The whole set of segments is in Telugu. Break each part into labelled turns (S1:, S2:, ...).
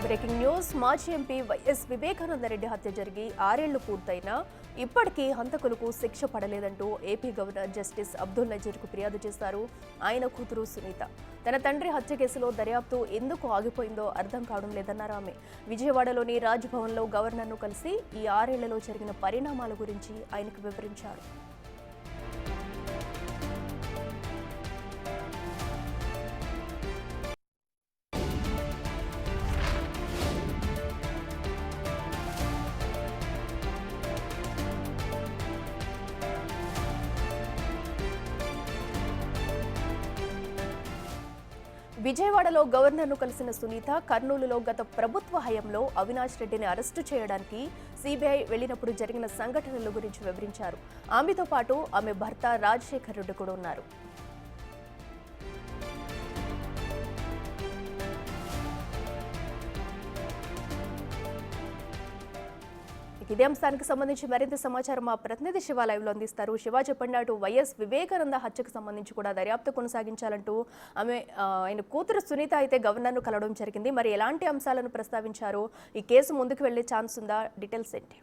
S1: Breaking news. మాజీ ఎంపీ వైఎస్ వివేకానందరెడ్డి హత్య జరిగి 6 ఏళ్లు పూర్తయినా ఇప్పటికీ హంతకులకు శిక్ష పడలేదంటూ ఏపీ గవర్నర్ జస్టిస్ అబ్దుల్ నజీర్కు ఫిర్యాదు చేశారు ఆయన కూతురు సునీత. తన తండ్రి హత్య కేసులో దర్యాప్తు ఎందుకు ఆగిపోయిందో అర్థం కావడం లేదన్నారు ఆమె. విజయవాడలోని రాజ్ భవన్లో గవర్నర్ను కలిసి ఈ 6 ఏళ్లలో జరిగిన పరిణామాల గురించి ఆయనకు వివరించారు. విజయవాడలో గవర్నర్ను కలిసిన సునీత కర్నూలులో గత ప్రభుత్వ హయాంలో అవినాష్ రెడ్డిని అరెస్టు చేయడానికి సిబిఐ వెళ్లినప్పుడు జరిగిన సంఘటనల గురించి వివరించారు. ఆమెతో పాటు ఆమె భర్త రాజశేఖర్ రెడ్డి కూడా ఉన్నారు. ఇదే అంశానికి సంబంధించి మరింత సమాచారం మా ప్రతినిధి శివ లైవ్ లో అందిస్తారు. శివ, చెప్పండి. అటు వైఎస్ వివేకానంద హత్యకు సంబంధించి కూడా దర్యాప్తు కొనసాగించాలంటూ ఆయన కూతురు సునీత అయితే గవర్నర్ను కలవడం జరిగింది. మరి ఎలాంటి అంశాలను ప్రస్తావించారు? ఈ కేసు ముందుకు వెళ్లే ఛాన్స్ ఉందా? డీటెయిల్స్ ఏంటి?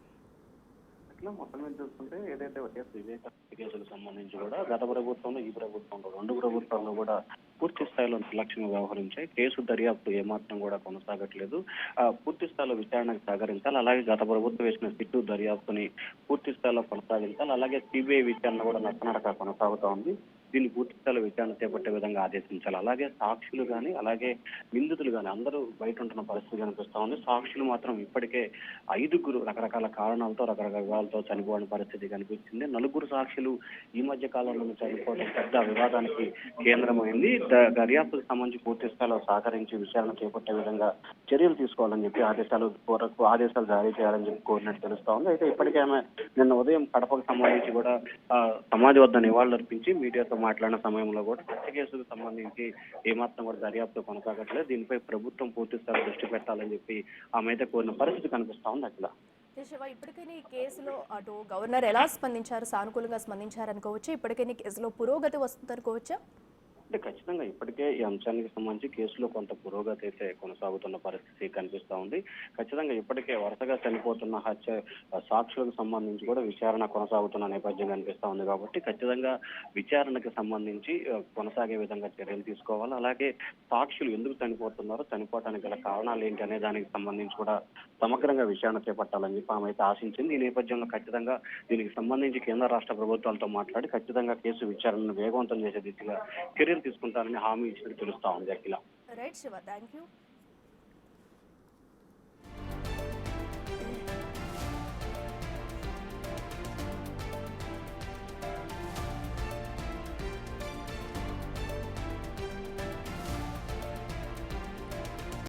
S2: మొత్తం మీద చూసుకుంటే ఏదైతే వైఎస్ వివేకానంద కేసుకు సంబంధించి కూడా గత ప్రభుత్వంలో ఈ ప్రభుత్వంలో 2 ప్రభుత్వాల్లో కూడా పూర్తి స్థాయిలో నిర్లక్ష్యంగా వ్యవహరించాయి. కేసు దర్యాప్తు ఏమాత్రం కూడా కొనసాగట్లేదు. పూర్తి స్థాయిలో విచారణకు సహకరించాలి. అలాగే గత ప్రభుత్వం వేసిన సిట్టు దర్యాప్తుని పూర్తి స్థాయిలో కొనసాగించాలి. అలాగే సిబిఐ విచారణ కూడా నత్తనడక కొనసాగుతూ ఉంది. దీన్ని పూర్తి స్థాయిలో విచారణ చేపట్టే విధంగా ఆదేశించాలి. అలాగే సాక్షులు కానీ అలాగే నిందితులు కానీ అందరూ బయట ఉంటున్న పరిస్థితి కనిపిస్తా ఉంది. సాక్షులు మాత్రం ఇప్పటికే 5 రకరకాల కారణాలతో రకరకాల వివాదాలతో చనిపోయిన పరిస్థితి కనిపించింది. 4 సాక్షులు ఈ మధ్య కాలంలో చనిపోవడం పెద్ద వివాదానికి కేంద్రమైంది. దర్యాప్తుకు సంబంధించి పూర్తి స్థాయిలో సహకరించి విచారణ చేపట్టే విధంగా చర్యలు తీసుకోవాలని చెప్పి ఆదేశాలు జారీ చేయాలని చెప్పి కోరినట్టు తెలుస్తా ఉంది. అయితే ఇప్పటికే ఆమె నిన్న ఉదయం కడపకు సంబంధించి కూడా సమాధి వద్ద నివాళులర్పించి మీడియాతో మాట్లాడిన సమయంలో కూడా హత్య కేసుకు సంబంధించి ఏమాత్రం కూడా దర్యాప్తు కొనసాగట్లేదు. దీనిపై ప్రభుత్వం పూర్తి స్థాయిలో దృష్టి పెట్టాలని చెప్పి ఆమె అయితే కోరిన పరిస్థితి కనిపిస్తా ఉంది. అట్లా
S1: ఇప్పటికైనా ఈ కేసులో అటు గవర్నర్ ఎలా స్పందించారు? సానుకూలంగా స్పందించారనుకోవచ్చు. ఇప్పటికైనా కేసులో పురోగతి వస్తుందనుకోవచ్చా?
S2: అంటే ఖచ్చితంగా ఇప్పటికే ఈ అంశానికి సంబంధించి కేసులో కొంత పురోగతి అయితే కొనసాగుతున్న పరిస్థితి కనిపిస్తా ఉంది. ఖచ్చితంగా ఇప్పటికే వరుసగా చనిపోతున్న హత్య సాక్షులకు సంబంధించి కూడా విచారణ కొనసాగుతున్న నేపథ్యం కనిపిస్తా ఉంది. కాబట్టి ఖచ్చితంగా విచారణకు సంబంధించి కొనసాగే విధంగా చర్యలు తీసుకోవాలి. అలాగే సాక్షులు ఎందుకు చనిపోతున్నారో, చనిపోవడానికి గల కారణాలు ఏంటి అనే దానికి సంబంధించి కూడా సమగ్రంగా విచారణ చేపట్టాలని చెప్పి ఆమె అయితే ఆశించింది. ఈ నేపథ్యంలో ఖచ్చితంగా దీనికి సంబంధించి కేంద్ర రాష్ట్ర ప్రభుత్వాలతో మాట్లాడి ఖచ్చితంగా కేసు విచారణను వేగవంతం చేసే దిశగా చర్యలు తీసుకుంటారని హామీ ఇచ్చినట్టు తెలుస్తా ఉంది. Akhila.
S1: Right Shiva, thank you.